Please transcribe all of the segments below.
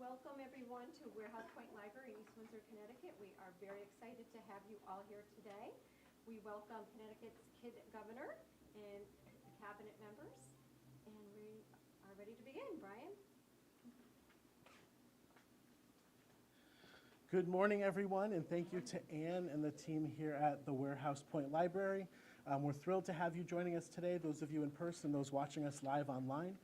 Welcome everyone to Warehouse Point Library in East Windsor, Connecticut. We are very excited to have you all here today. We welcome Connecticut's Kid Governor and the cabinet members, and we are ready to begin. Brian? Good morning, everyone, and thank you to Anne and the team here at the Warehouse Point Library. We're thrilled to have you joining us today, those of you in person, those watching us live online.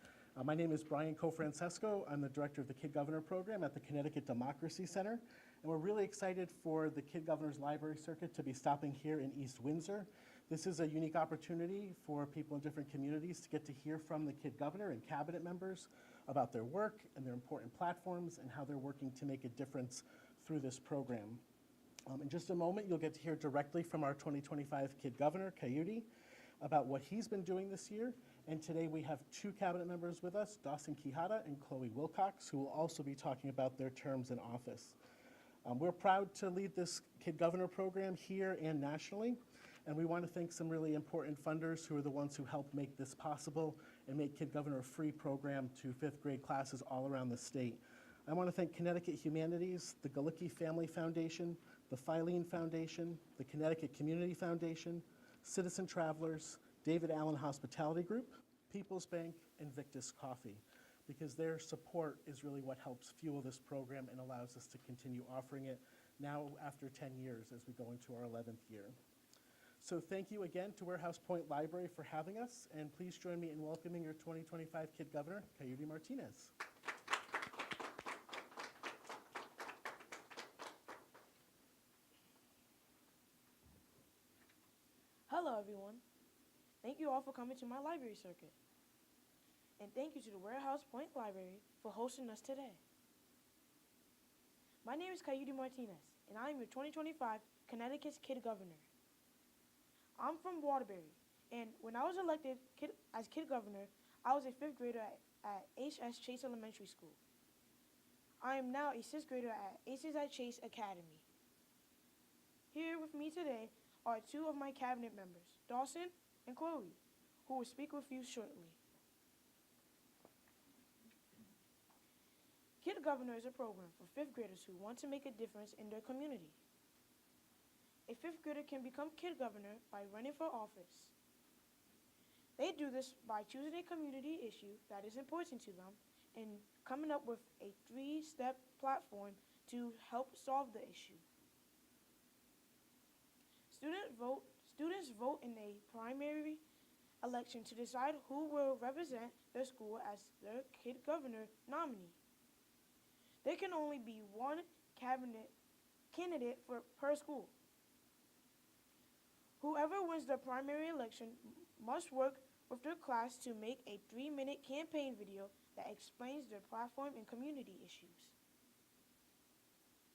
My name is Brian Cofrancesco. I'm the director of the Kid Governor program at the Connecticut Democracy Center, and we're really excited for the Kid Governor's Library Circuit to be stopping here in East Windsor. This is a unique opportunity for people in different communities to get to hear from the Kid Governor and cabinet members about their work and their important platforms and how they're working to make a difference through this program. In just a moment, you'll get to hear directly from our 2025 Kid Governor, Keudy, about what he's been doing this year. And today we have two cabinet members with us, Dawson and Khloe Wilcox, who will also be talking about their terms in office. We're proud to lead this Kid Governor program here and nationally. And we want to thank some really important funders who are the ones who helped make this possible and make Kid Governor a free program to fifth grade classes all around the state. I want to thank Connecticut Humanities, the Galicki Family Foundation, the Filene Foundation, the Connecticut Community Foundation, Citizen Travelers, David Allen Hospitality Group, People's Bank, and Victus Coffee, because their support is really what helps fuel this program and allows us to continue offering it now after 10 years as we go into our 11th year. So thank you again to Warehouse Point Library for having us, and please join me in welcoming your 2025 Kid Governor, Keudy Martinez. Hello, everyone. Thank you all for coming to my library circuit. And thank you to the Warehouse Point Library for hosting us today. My name is Keudy Martinez, and I am your 2025 Connecticut's Kid Governor. I'm from Waterbury, and when I was elected as Kid Governor, I was a fifth grader at H.S. Chase Elementary School. I am now a sixth grader at Aces at Chase Academy. Here with me today are two of my cabinet members, Dawson and Khloe, who will speak with you shortly. Kid Governor is a program for fifth graders who want to make a difference in their community. A fifth grader can become Kid Governor by running for office. They do this by choosing a community issue that is important to them and coming up with a three-step platform to help solve the issue. Students vote in a primary election to decide who will represent their school as their Kid Governor nominee. There can only be one candidate per school. Whoever wins the primary election must work with their class to make a 3-minute campaign video that explains their platform and community issues.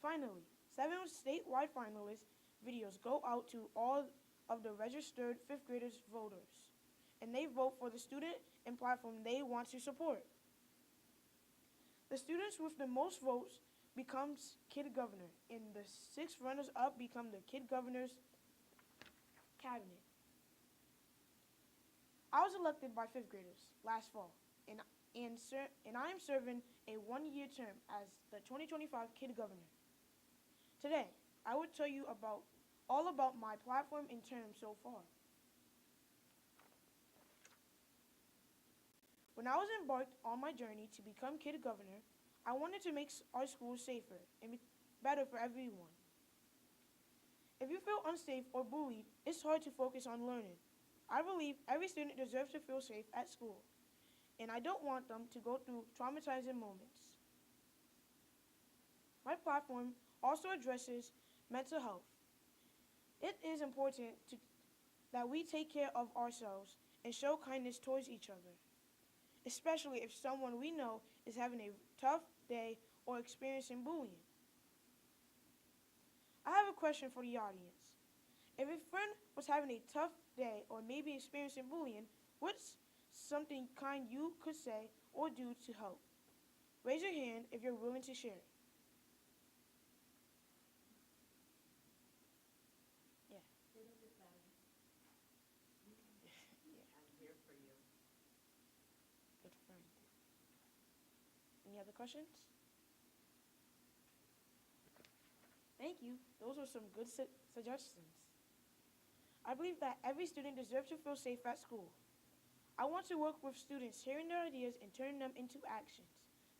Finally, 7 statewide finalist videos go out to all of the registered fifth graders voters, and they vote for the student and platform they want to support. The students with the most votes becomes Kid Governor, and the 6 runners-up become the Kid Governor's cabinet. I was elected by fifth graders last fall, and I am serving a 1-year term as the 2025 Kid Governor. Today, I will tell you all about my platform and term so far. When I was embarked on my journey to become Kid Governor, I wanted to make our schools safer and better for everyone. If you feel unsafe or bullied, it's hard to focus on learning. I believe every student deserves to feel safe at school, and I don't want them to go through traumatizing moments. My platform also addresses mental health. It is important that we take care of ourselves and show kindness towards each other, especially if someone we know is having a tough day or experiencing bullying. I have a question for the audience. If a friend was having a tough day or maybe experiencing bullying, what's something kind you could say or do to help? Raise your hand if you're willing to share. Yeah. I'm here for you. Good friend. Any other questions? you. Those are some good suggestions. I believe that every student deserves to feel safe at school. I want to work with students, hearing their ideas and turning them into actions.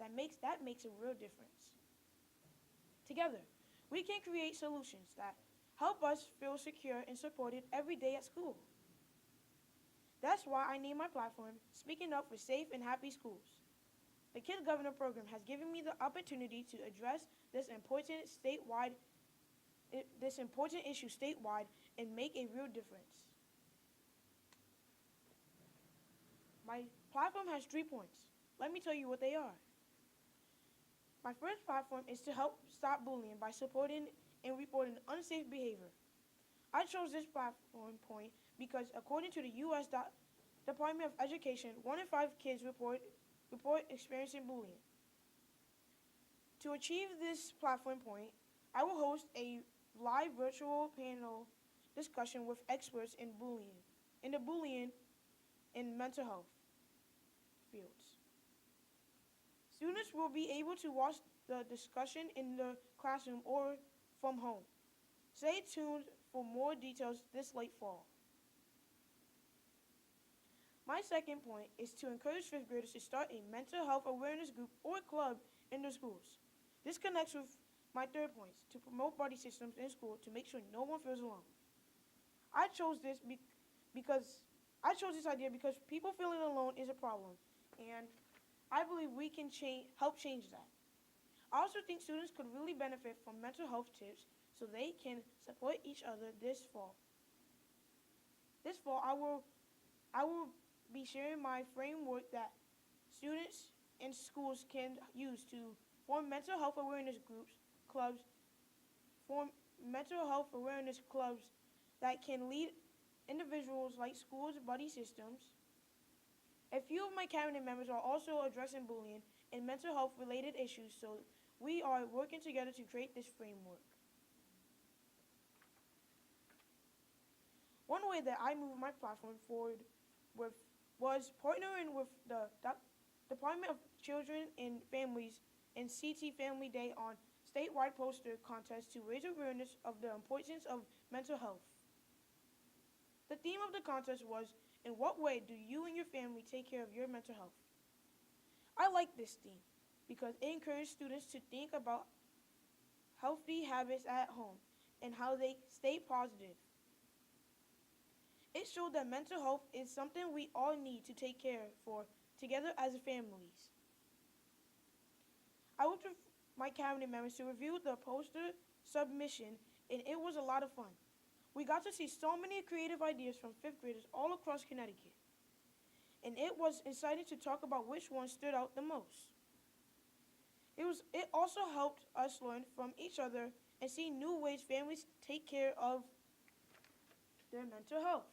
That makes a real difference. Together, we can create solutions that help us feel secure and supported every day at school. That's why I named my platform Speaking Up for Safe and Happy Schools. The Kid Governor program has given me the opportunity to address this important issue statewide and make a real difference. My platform has 3 points. Let me tell you what they are. My first platform is to help stop bullying by supporting and reporting unsafe behavior. I chose this platform point because according to the U.S. Department of Education, 1 in 5 kids report experiencing bullying. To achieve this platform point, I will host a live virtual panel discussion with experts in the bullying and mental health fields. Students will be able to watch the discussion in the classroom or from home. Stay tuned for more details this late fall. My second point is to encourage 5th graders to start a mental health awareness group or club in their schools. This connects with my third point, to promote buddy systems in school to make sure no one feels alone. I chose this idea because people feeling alone is a problem, and I believe we can help change that. I also think students could really benefit from mental health tips so they can support each other this fall. This fall, I will be sharing my framework that students and schools can use to form mental health awareness clubs that can lead individuals like schools' buddy systems. A few of my cabinet members are also addressing bullying and mental health related issues, so we are working together to create this framework. One way that I moved my platform forward was partnering with the Department of Children and Families and CT Family Day on statewide poster contest to raise awareness of the importance of mental health. The theme of the contest was, in what way do you and your family take care of your mental health? I like this theme because it encouraged students to think about healthy habits at home and how they stay positive. It showed that mental health is something we all need to take care for together as families. I worked with my cabinet members to review the poster submission, and it was a lot of fun. We got to see so many creative ideas from 5th graders all across Connecticut, and it was exciting to talk about which one stood out the most. It also helped us learn from each other and see new ways families take care of their mental health.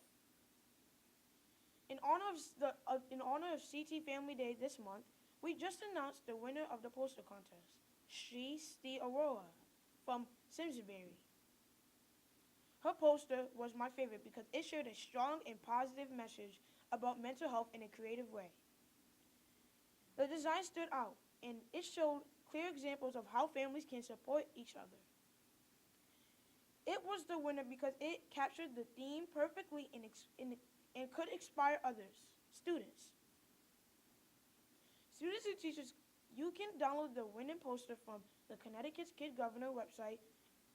In honor of CT Family Day this month, we just announced the winner of the poster contest, Sri Aurora from Simsbury. Her poster was my favorite because it shared a strong and positive message about mental health in a creative way. The design stood out, and it showed clear examples of how families can support each other. It was the winner because it captured the theme perfectly and could inspire students. Students and teachers, you can download the winning poster from the Connecticut's Kid Governor website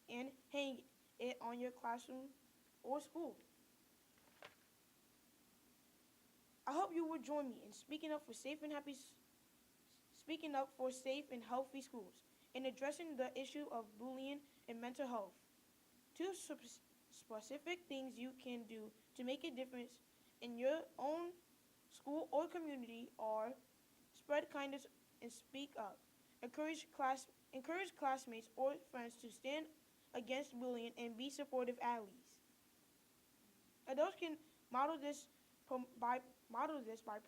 and hang it on your classroom or school. I hope you will join me in speaking up for safe and healthy schools and addressing the issue of bullying and mental health. 2 specific things you can do to make a difference in your own school or community are spread kindness and speak up. Encourage classmates or friends to stand against bullying and be supportive allies. Adults can model this by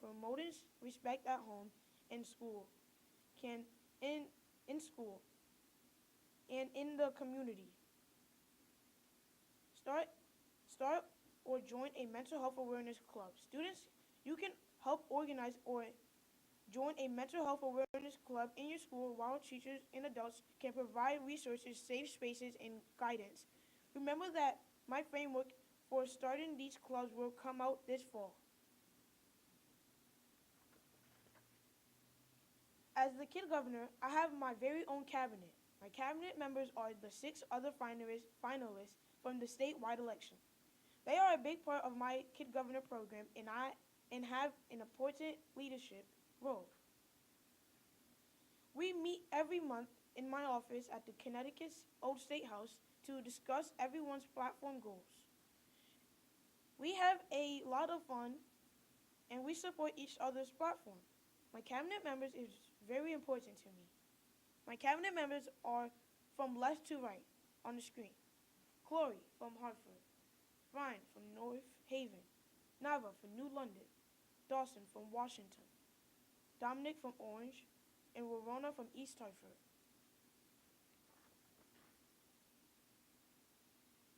promoting respect at home and school, in school and in the community. Start or join a mental health awareness club. Students, you can help organize or Join a mental health awareness club in your school while teachers and adults can provide resources, safe spaces, and guidance. Remember that my framework for starting these clubs will come out this fall. As the kid governor, I have my very own cabinet. My cabinet members are the 6 other finalists from the statewide election. They are a big part of my kid governor program and have an important leadership role. We meet every month in my office at the Connecticut's Old State House to discuss everyone's platform goals. We have a lot of fun and we support each other's platform. My cabinet members is very important to me. My cabinet members are from left to right on the screen. Khloe from Hartford, Brian from North Haven, Nava from New London, Dawson from Washington, Dominic from Orange, and Rorona from East Hartford.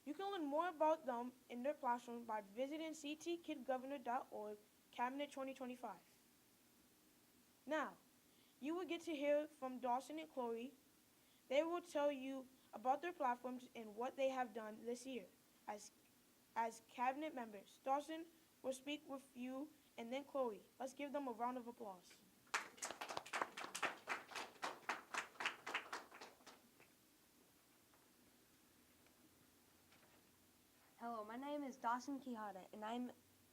You can learn more about them in their classroom by visiting ctkidgovernor.org Cabinet 2025. Now, you will get to hear from Dawson and Khloe. They will tell you about their platforms and what they have done this year as cabinet members. Dawson will speak with you and then Khloe. Let's give them a round of applause. Hello, my name is Dawson Quijada, and I'm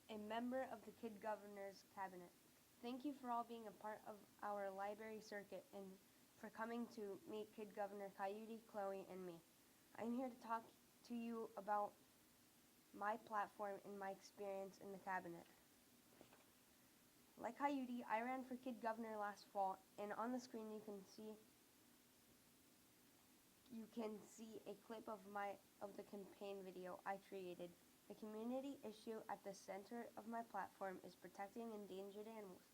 a member of the Kid Governor's Cabinet. Thank you for all being a part of our library circuit and for coming to meet Kid Governor Keudy, Khloe, and me. I'm here to talk to you about my platform and my experience in the Cabinet. Like Keudy, I ran for Kid Governor last fall, and on the screen you can see a clip of the campaign video I created. The community issue at the center of my platform is protecting endangered animals.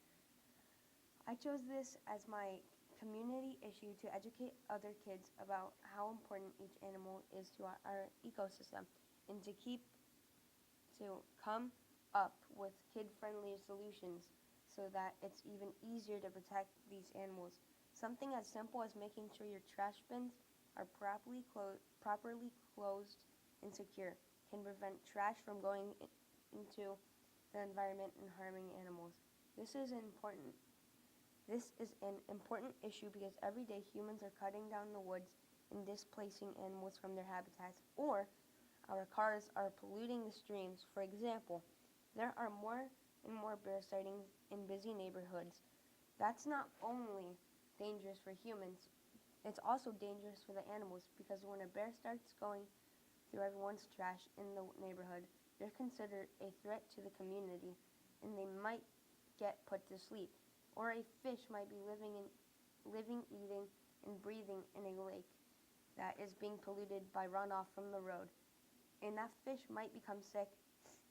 I chose this as my community issue to educate other kids about how important each animal is to our ecosystem and to come up with kid-friendly solutions so that it's even easier to protect these animals. Something as simple as making sure your trash bins are properly closed and secure can prevent trash from going into the environment and harming animals. This is an important issue because every day humans are cutting down the woods and displacing animals from their habitats, or our cars are polluting the streams. For example, there are more and more bear sightings in busy neighborhoods. That's not only dangerous for humans, it's also dangerous for the animals because when a bear starts going through everyone's trash in the neighborhood, they're considered a threat to the community and they might get put to sleep. Or a fish might be living, eating, and breathing in a lake that is being polluted by runoff from the road. And that fish might become sick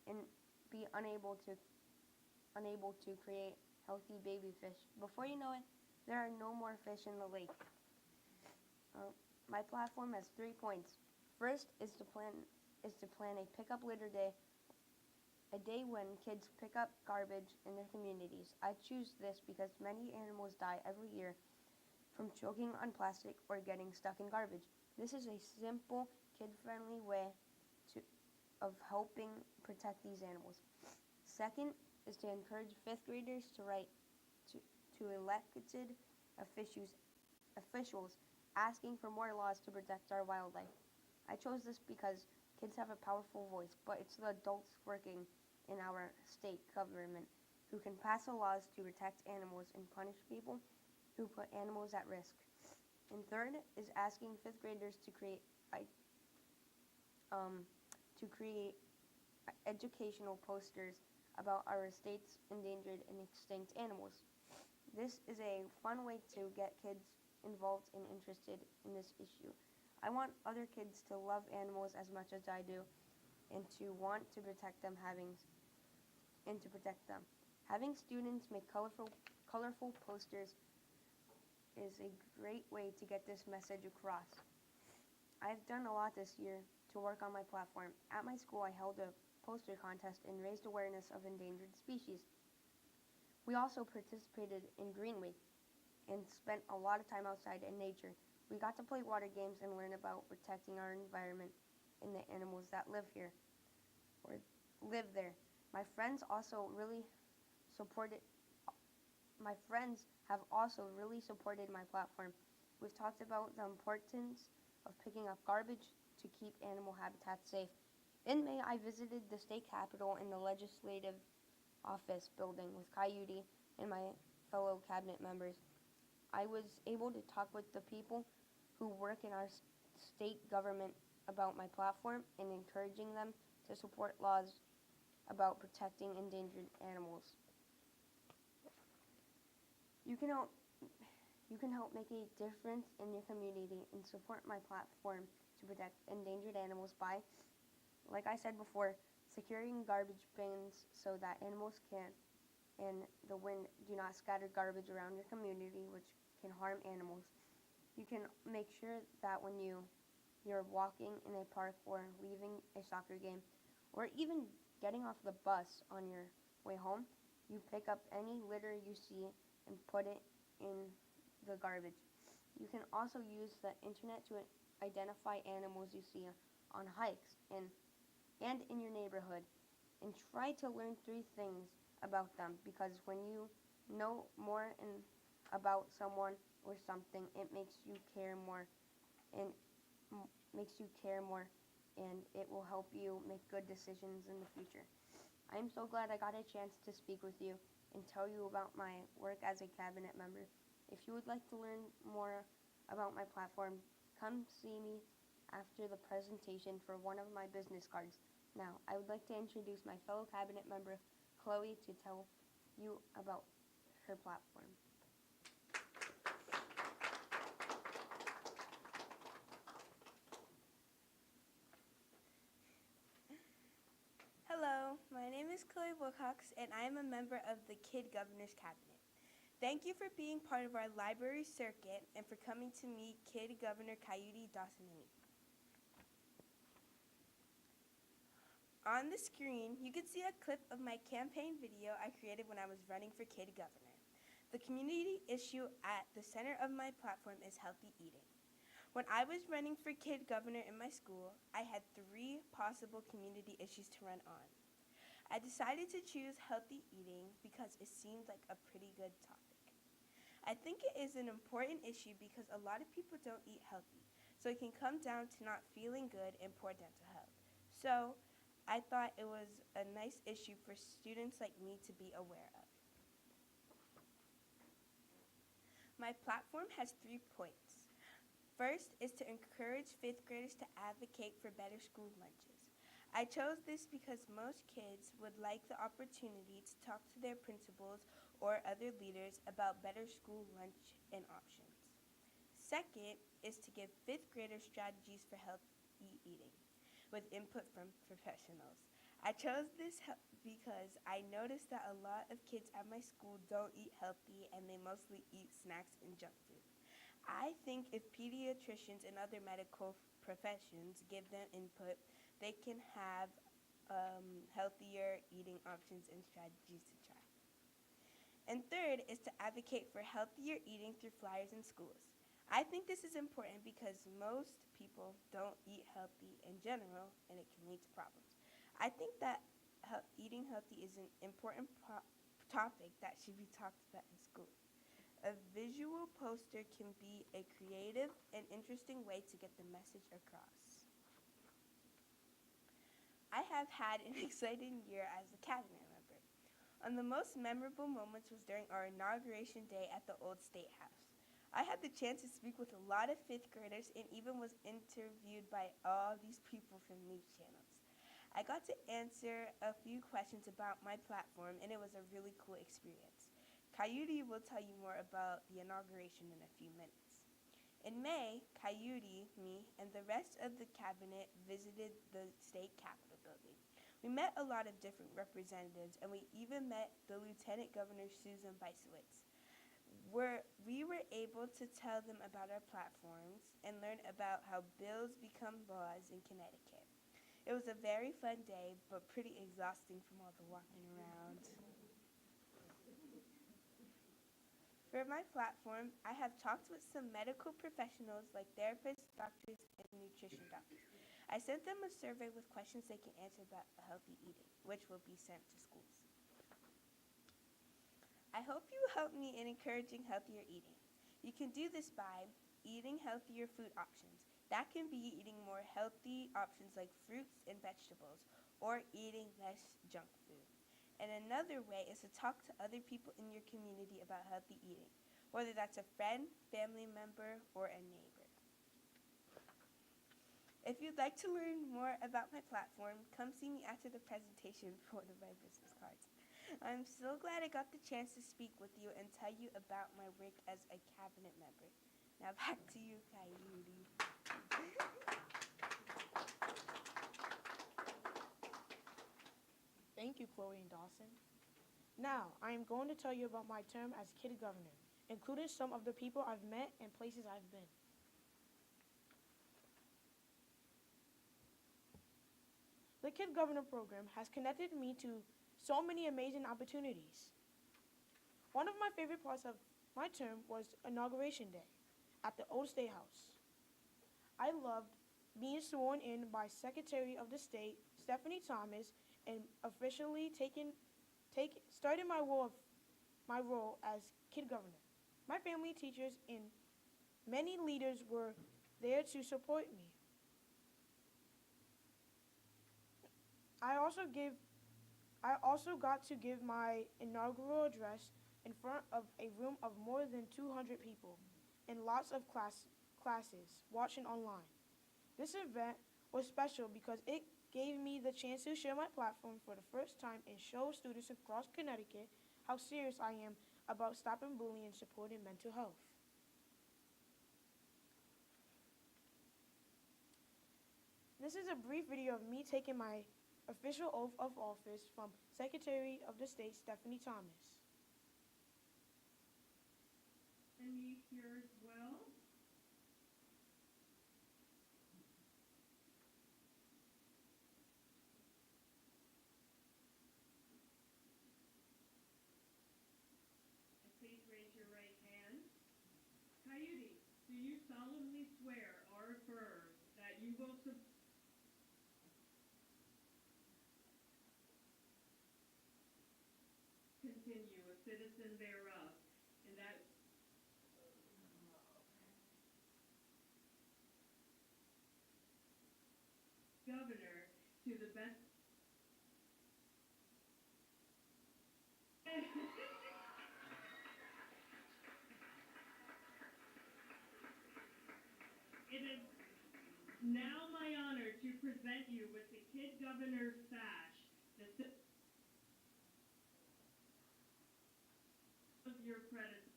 and be unable to create healthy baby fish. Before you know it, there are no more fish in the lake. My platform has 3 points. First is to plan a pickup litter day, a day when kids pick up garbage in their communities. I choose this because many animals die every year from choking on plastic or getting stuck in garbage. This is a simple, kid-friendly way of helping protect these animals. Second is to encourage 5th graders to write to elected officials asking for more laws to protect our wildlife. I chose this because kids have a powerful voice, but it's the adults working in our state government who can pass the laws to protect animals and punish people who put animals at risk. And third is asking 5th graders to create educational posters about our state's endangered and extinct animals. This is a fun way to get kids involved and interested in this issue. I want other kids to love animals as much as I do and to want to protect them. Having students make colorful posters is a great way to get this message across. I've done a lot this year to work on my platform. At my school, I held a poster contest and raised awareness of endangered species. We also participated in Green Week and spent a lot of time outside in nature. We got to play water games and learn about protecting our environment and the animals that live here or live there. My friends have also really supported my platform. We've talked about the importance of picking up garbage to keep animal habitats safe. In May, I visited the state capitol and the legislative office building with Keudy and my fellow cabinet members. I was able to talk with the people who work in our state government about my platform and encouraging them to support laws about protecting endangered animals. You can help make a difference in your community and support my platform to protect endangered animals by, like I said before, securing garbage bins so that animals can't and the wind do not scatter garbage around your community, which can harm animals. You can make sure that when you're walking in a park or leaving a soccer game or even getting off the bus on your way home, you pick up any litter you see and put it in the garbage. You can also use the internet to identify animals you see on hikes and in your neighborhood, and try to learn 3 things about them, because when you know more about someone or something, it makes you care more and it will help you make good decisions in the future. I'm so glad I got a chance to speak with you and tell you about my work as a cabinet member. If you would like to learn more about my platform, come see me after the presentation for one of my business cards. Now, I would like to introduce my fellow cabinet member, Khloe, to tell you about her platform. Hello, my name is Khloe Wilcox, and I am a member of the Kid Governor's Cabinet. Thank you for being part of our library circuit and for coming to meet Kid Governor Keudy, Dawson, and me. On the screen, you can see a clip of my campaign video I created when I was running for Kid Governor. The community issue at the center of my platform is healthy eating. When I was running for Kid Governor in my school, I had 3 possible community issues to run on. I decided to choose healthy eating because it seemed like a pretty good topic. I think it is an important issue because a lot of people don't eat healthy, so it can come down to not feeling good and poor dental health. So, I thought it was a nice issue for students like me to be aware of. My platform has 3 points. First is to encourage 5th graders to advocate for better school lunches. I chose this because most kids would like the opportunity to talk to their principals or other leaders about better school lunch and options. Second is to give 5th graders strategies for healthy eating with input from professionals. I chose this because I noticed that a lot of kids at my school don't eat healthy and they mostly eat snacks and junk food. I think if pediatricians and other medical professions give them input, they can have healthier eating options and strategies to try. And third is to advocate for healthier eating through flyers in schools. I think this is important because most people don't eat healthy in general, and it can lead to problems. I think that eating healthy is an important topic that should be talked about in school. A visual poster can be a creative and interesting way to get the message across. I have had an exciting year as a cabinet member. One of the most memorable moments was during our inauguration day at the old State House. I had the chance to speak with a lot of 5th graders and even was interviewed by all these people from news channels. I got to answer a few questions about my platform, and it was a really cool experience. Keudy will tell you more about the inauguration in a few minutes. In May, Keudy, me, and the rest of the cabinet visited the state capitol building. We met a lot of different representatives, and we even met the Lieutenant Governor Susan Bicewicz. We were able to tell them about our platforms and learn about how bills become laws in Connecticut. It was a very fun day, but pretty exhausting from all the walking around. For my platform, I have talked with some medical professionals like therapists, doctors, and nutrition doctors. I sent them a survey with questions they can answer about healthy eating, which will be sent to schools. I hope you help me in encouraging healthier eating. You can do this by eating healthier food options. That can be eating more healthy options like fruits and vegetables, or eating less junk food. And another way is to talk to other people in your community about healthy eating, whether that's a friend, family member, or a neighbor. If you'd like to learn more about my platform, come see me after the presentation for one of my business cards. I'm so glad I got the chance to speak with you and tell you about my work as a cabinet member. Now back to you, Keudy. Thank you, Khloe and Dawson. Now, I am going to tell you about my term as Kid Governor, including some of the people I've met and places I've been. The Kid Governor program has connected me to so many amazing opportunities. One of my favorite parts of my term was Inauguration Day at the Old State House. I loved being sworn in by Secretary of the State, Stephanie Thomas, and officially started my role as Kid Governor. My family, teachers, and many leaders were there to support me. I also got to give my inaugural address in front of a room of more than 200 people and lots of classes watching online. This event was special because it gave me the chance to share my platform for the first time and show students across Connecticut how serious I am about stopping bullying and supporting mental health. This is a brief video of me taking my official oath of office from Secretary of the State, Stephanie Thomas. And me here as well. And please raise your right hand. Keudy, do you solemnly swear or affirm that you will continue a citizen thereof, and that Governor to the best It is now my honor to present you with the Kid Governor sash, of your predecessor.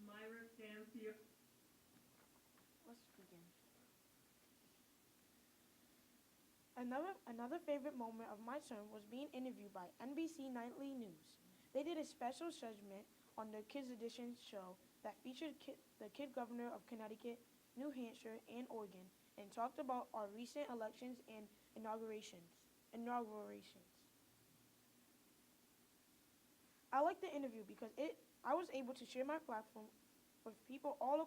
Myra Stancio. Let's begin. Another favorite moment of my term was being interviewed by NBC Nightly News. They did a special segment on the Kids Edition show that featured the Kid Governor of Connecticut, New Hampshire, and Oregon, and talked about our recent elections and inaugurations. I liked the interview because I was able to share my platform with people all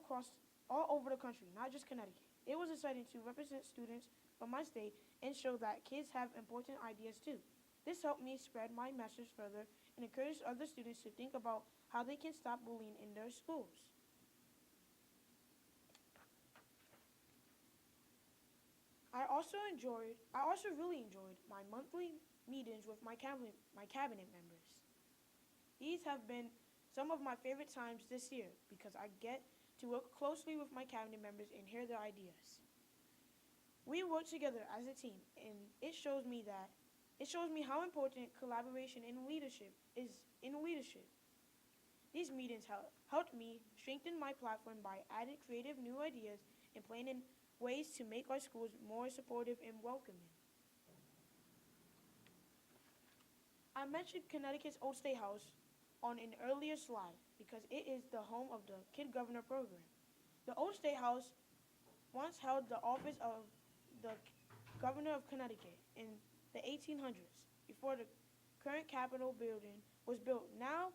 over the country, not just Connecticut. It was exciting to represent students from my state and show that kids have important ideas too. This helped me spread my message further and encourage other students to think about how they can stop bullying in their schools. I also really enjoyed my monthly meetings with my cabinet members. These have been some of my favorite times this year because I get to work closely with my cabinet members and hear their ideas. We work together as a team, and it shows me how important collaboration and leadership is in leadership. These meetings helped me strengthen my platform by adding creative new ideas and planning ways to make our schools more supportive and welcoming. I mentioned Connecticut's Old State House on an earlier slide because it is the home of the Kid Governor program. The Old State House once held the office of the Governor of Connecticut, and the 1800s, before the current Capitol building was built. Now,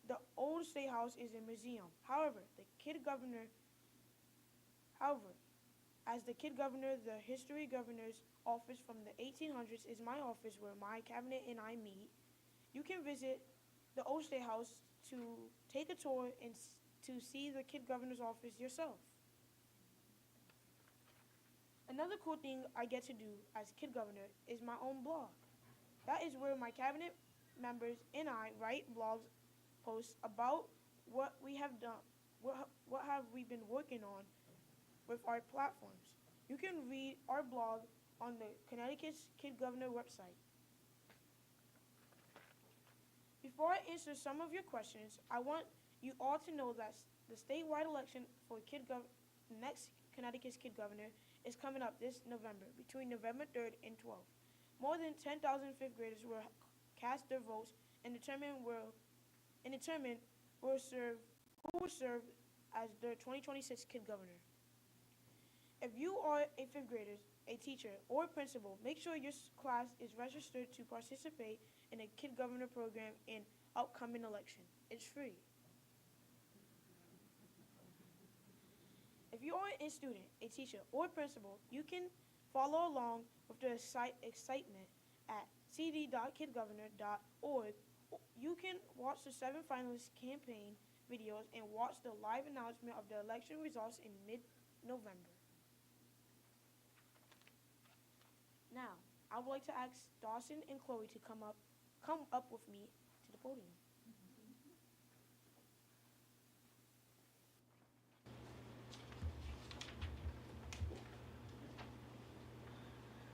the old State House is a museum. However, as the kid governor, the history governor's office from the 1800s is my office where my cabinet and I meet. You can visit the old State House to take a tour and to see the kid governor's office yourself. Another cool thing I get to do as kid governor is my own blog. That is where my cabinet members and I write blogs posts about what we have done, what have we been working on with our platforms. You can read our blog on the Connecticut's Kid Governor website. Before I answer some of your questions, I want you all to know that the statewide election for next Connecticut's Kid Governor is coming up this November, between November 3rd and 12th. More than 10,000 fifth graders will cast their votes and determine who will serve as the 2026 Kid Governor. If you are a fifth grader, a teacher, or a principal, make sure your class is registered to participate in a Kid Governor program in upcoming election. It's free. If you are a student, a teacher, or a principal, you can follow along with the excitement at cd.kidgovernor.org. You can watch the 7 finalists' campaign videos and watch the live announcement of the election results in mid-November. Now, I would like to ask Dawson and Khloe to come up with me to the podium.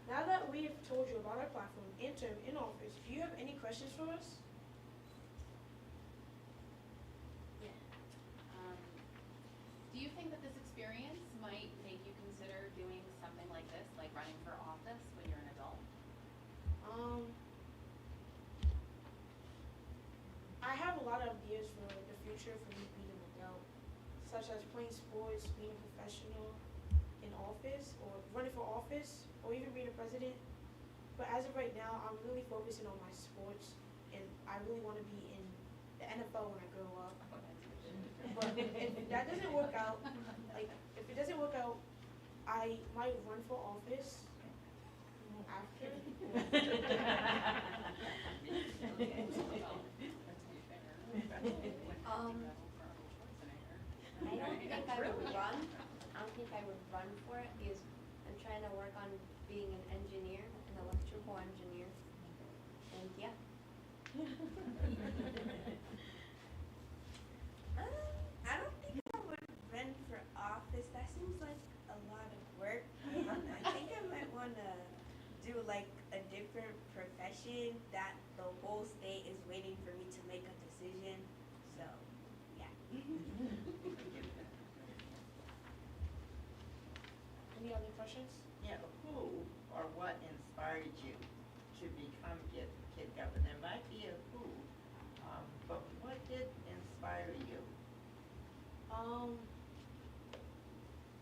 Now that we have told you about our platform and term in office, do you have any questions for us? Yeah. Do you think that this experience might make you consider doing something like this, like running for office when you're an adult? I have a lot of ideas for the future for me being an adult, such as playing sports, being a professional in office, or running for office, or even being a president. But as of right now, I'm really focusing on my sports, and I really want to be in the NFL when I grow up. But if that doesn't work out, I might run for office after. I don't think I would run for it because I'm trying to work on being an engineer, an electrical engineer. And yeah. I don't think I would run for office. That seems like a lot of work. I think I might want to do like a different profession that the whole state is waiting for me to make a decision. So, yeah. Any other questions? Yeah, who or what inspired you to become kid governor? It might be a who, but what did inspire you?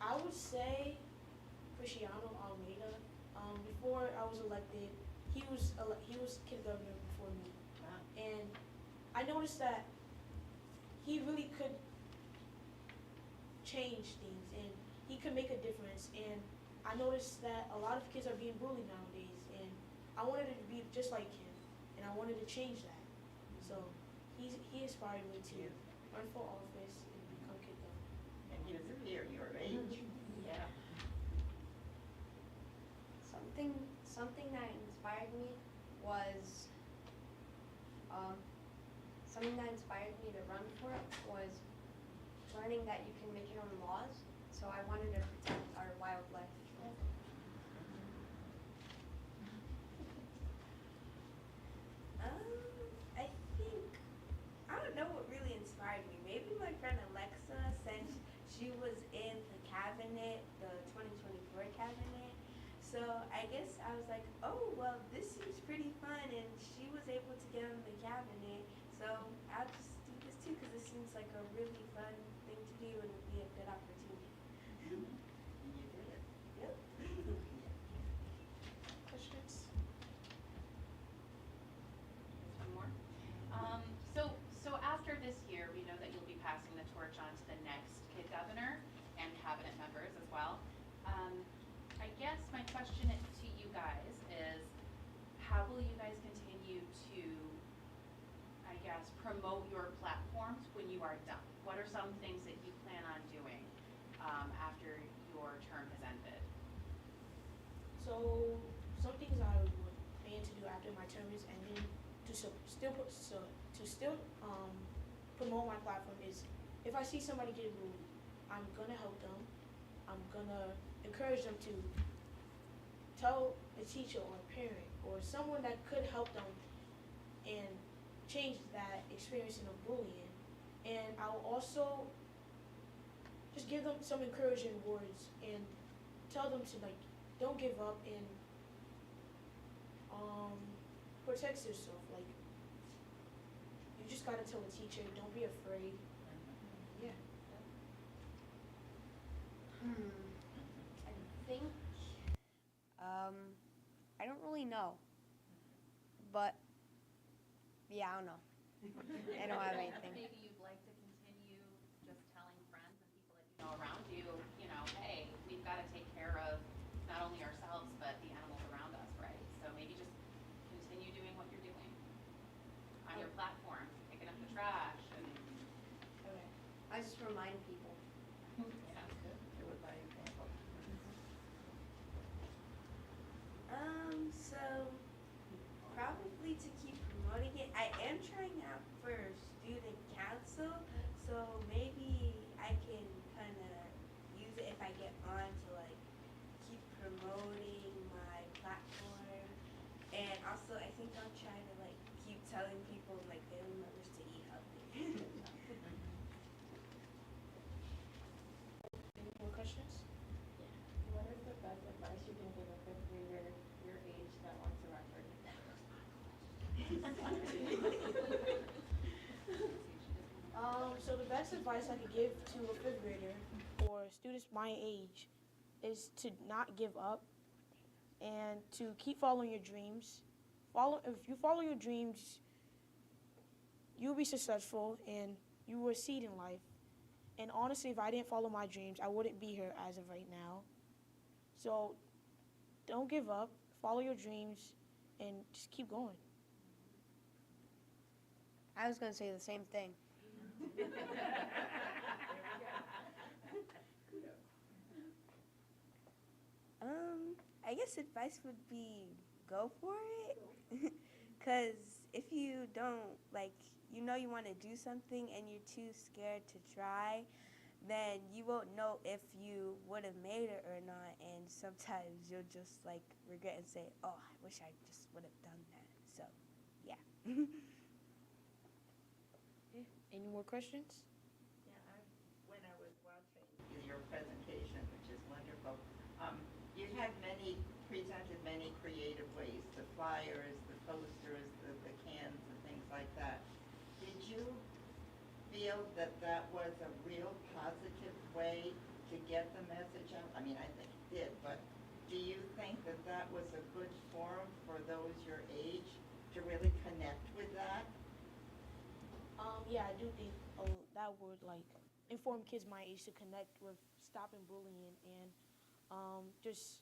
I would say Cristiano Almeida. Before I was elected, he was kid governor before me, and I noticed that he really could change things and he could make a difference. And I noticed that a lot of kids are being bullied nowadays, and I wanted to be just like him, and I wanted to change that. So he inspired me to run for office and become kid governor. And he was your age. Yeah. Something that inspired me was something that inspired me to run for it was learning that you can make your own laws. So I wanted to protect our wildlife. I don't know what really inspired me. Maybe my friend Alexa, since she was in the cabinet, the 2024 cabinet. So I guess I was like, oh, well, this seems pretty fun, and she was able to get on the cabinet. So I'll just do this too, because it seems like a really fun thing to do, and it'd be a good opportunity. You did it. Yep. Questions? guess my question to you guys is, how will you guys continue to, I guess, promote your platforms when you are done? What are some things that you plan on doing after your term has ended? So some things I would plan to do after my term is ending to still promote my platform is, if I see somebody get bullied, I'm gonna help them. I'm gonna encourage them to tell a teacher or a parent or someone that could help them and change that experience of bullying. And I'll also just give them some encouraging words and tell them to don't give up and protect yourself. Like, you just gotta tell the teacher, don't be afraid. Yeah. I think, I don't really know. But, yeah, I don't know. I don't have anything. Maybe you'd like to continue just telling friends and people that you know around you, hey, we've got to take care of not only ourselves, but the animals around us, right? So maybe just continue doing what you're doing on your platform, picking up the trash and. Okay. I just remind people. Sounds good. Do it by example. So probably to keep promoting it, I am trying out for student council, so maybe I can kind of use it if I get on to keep promoting my platform. And also I think I'll try to keep telling people, family members, to eat healthy. Any more questions? What is the best advice you can give a fifth grader your age that wants a record? So the best advice I could give to a fifth grader or students my age is to not give up and to keep following your dreams. If you follow your dreams, you'll be successful and you will succeed in life. And honestly, if I didn't follow my dreams, I wouldn't be here as of right now. So don't give up, follow your dreams, and just keep going. I was going to say the same thing. I guess advice would be go for it. Because if you don't, you want to do something and you're too scared to try, then you won't know if you would have made it or not. And sometimes you'll just regret and say, oh, I wish I just would have done that. So, yeah. Any more questions? Yeah, when I was watching your presentation, which is wonderful, you had presented many creative ways, the flyers, the posters, the cans and things like that. Did you feel that that was a real positive way to get the message out? I mean, I think it did, but do you think that that was a good forum for those your age to really connect with that? Yeah, I do think that would inform kids my age to connect with stopping bullying and just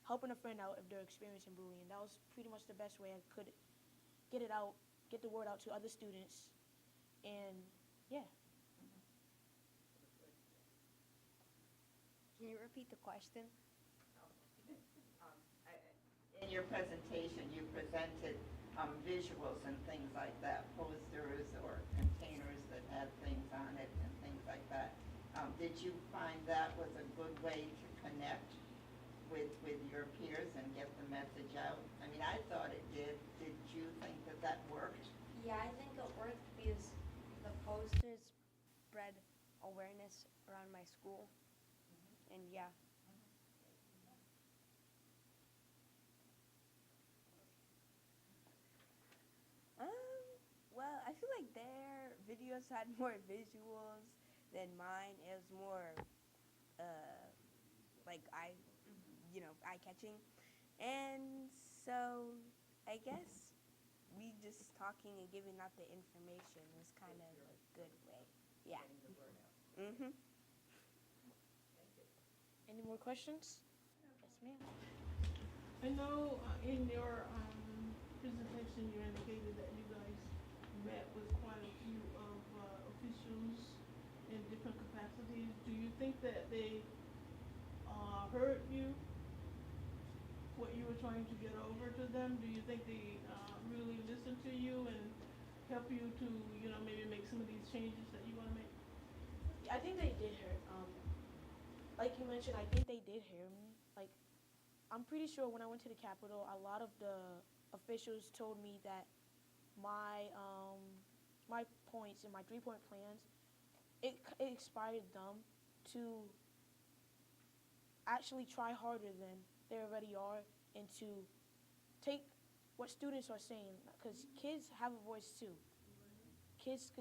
helping a friend out if they're experiencing bullying. That was pretty much the best way I could get the word out to other students, and yeah. Can you repeat the question? In your presentation, you presented visuals and things like that, posters or containers that had things on it and things like that. Did you find that was a good way to connect with your peers and get the message out? I mean, I thought it did. Did you think that that worked? Yeah, I think it worked because the posters spread awareness around my school. And yeah. Well, I feel like their videos had more visuals than mine. It was more, eye-catching. And so, I guess we just talking and giving out the information was kind of a good way. Yeah. Any more questions? Yes, ma'am. I know in your presentation, you indicated that you guys met with quite a few of officials in different capacities. Do you think that they heard you, what you were trying to get over to them? Do you think they really listened to you and help you to, maybe make some of these changes that you want to make? I think they did hear. Like you mentioned, I think they did hear me. Like, I'm pretty sure when I went to the Capitol, a lot of the officials told me that my points and my 3-point plans, it inspired them to actually try harder than they already are and to take what students are saying, because kids have a voice too. Kids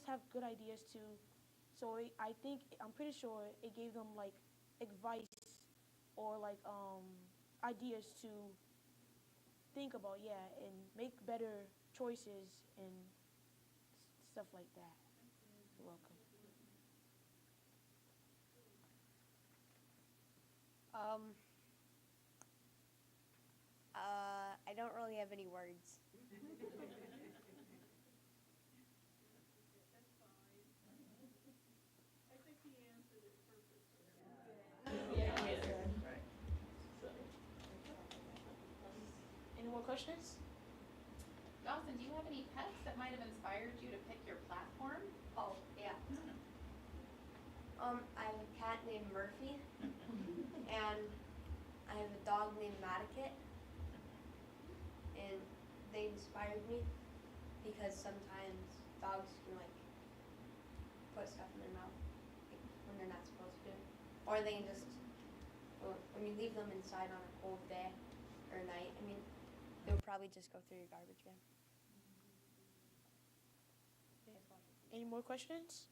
have good ideas too. So I'm pretty sure it gave them like advice or like ideas to think about, and make better choices and stuff like that. You're welcome. I don't really have any words. I think he answered it perfectly. Right. Any more questions? Dawson, do you have any pets that might have inspired you to pick your platform? Oh, yeah. I have a cat named Murphy, and I have a dog named Matikit, and they inspired me because sometimes dogs can like put stuff in their mouth like, when they're not supposed to, or they can just when you leave them inside on a cold day or night. I mean, they would probably just go through your garbage can. Any more questions?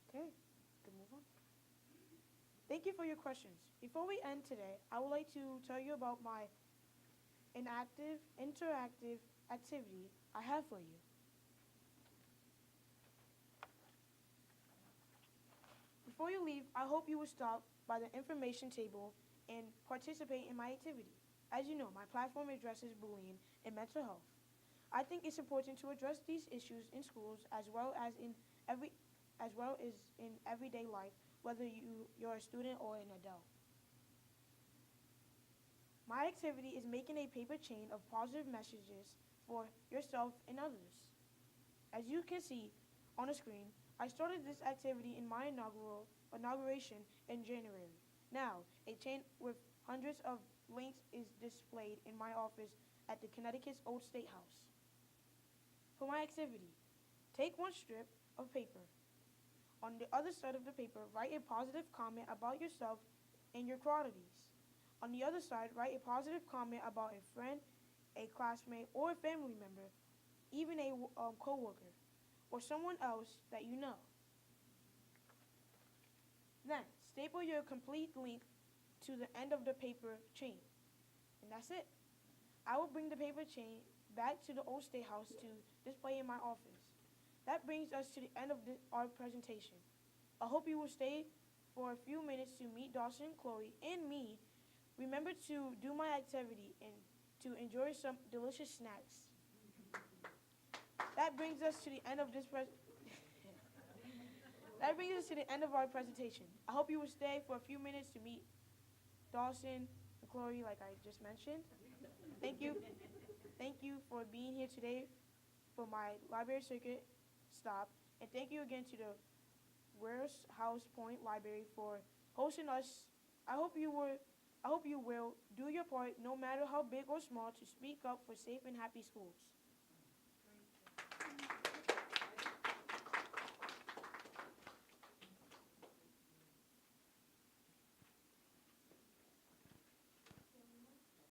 Okay, we can move on. Thank you for your questions. Before we end today, I would like to tell you about my interactive activity I have for you. Before you leave, I hope you will stop by the information table and participate in my activity. As you know, my platform addresses bullying and mental health. I think it's important to address these issues in schools as well as in everyday life, whether you're a student or an adult. My activity is making a paper chain of positive messages for yourself and others. As you can see on the screen, I started this activity in my inauguration in January. Now, a chain with hundreds of links is displayed in my office at the Connecticut's Old State House. For my activity, take one strip of paper. On the other side of the paper, write a positive comment about yourself and your qualities. On the other side, write a positive comment about a friend, a classmate, or a family member, even a coworker, or someone else that you know. Then, staple your complete link to the end of the paper chain. And that's it. I will bring the paper chain back to the Old State House to display in my office. That brings us to the end of our presentation. I hope you will stay for a few minutes to meet Dawson, Khloe, and me. Remember to do my activity and to enjoy some delicious snacks. That brings us to the end of our presentation. I hope you will stay for a few minutes to meet Dawson and Khloe, like I just mentioned. Thank you. Thank you for being here today for my library circuit stop. And thank you again to the Warehouse Point Library for hosting us. I hope you will do your part, no matter how big or small, to speak up for safe and happy schools.